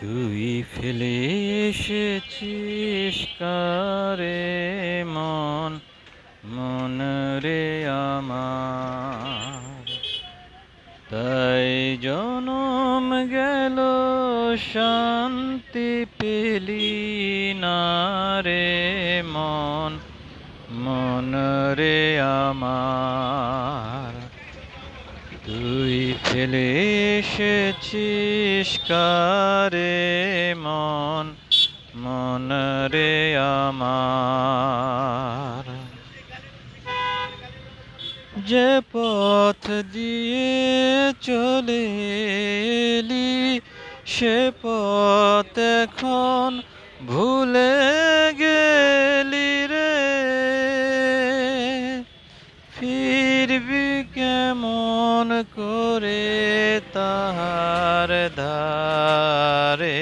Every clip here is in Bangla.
তুই ফেলে এসেছিস কারে মন, মন রে আমার। তাই জনম গেল শান্তি পেলি না রে মন, মন রে আমার। তুই ফেলে এসেছিস কারে মন, মন রে আমার। যে পথ দিয়ে চলে এলি সে পথ এখন ভুলে গেলি রে। ফিরবি কেমন করে তাহার ধারে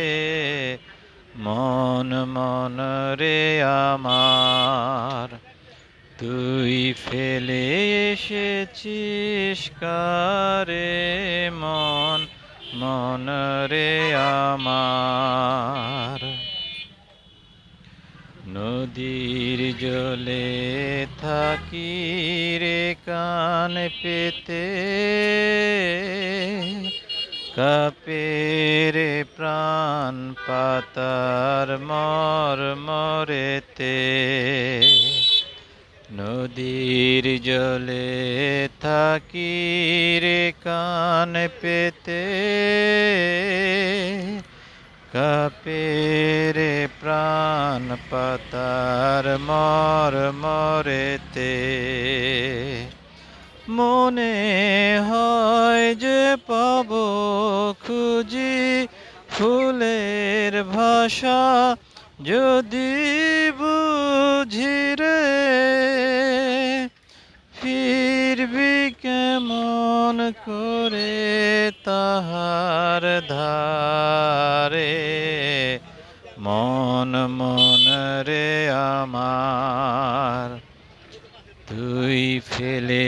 মন, মন রে আমার। তুই ফেলে এসেছিস কারে মন, মন রে আমার। নদীর জলে থাকি রে কান পেতে, কাঁপে রে প্রাণ পাতার মরমরেতে। নদীর জলে থাকি রে কান পেতে, কাঁপে রে প্রাণ পাতার মরমরেতে। মনে হয় যে পাব খুঁজি ফুলের ভাষা, যদি বুঝি রে ফিরবি কেমন করে তাহার ধারে মন, মন রে আমার। তুই ফেলে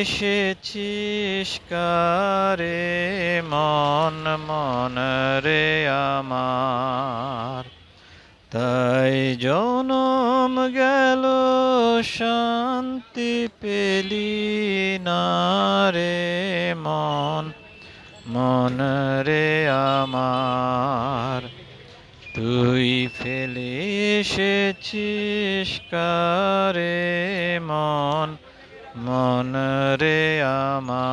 এসেছিস কারে মন, মন রে আমার। তাই জনম গেল শান্তি পেলি না রে মন, মন রে আমার। তুই ফেলে এসেছিস কারে মন, মন রে আমার।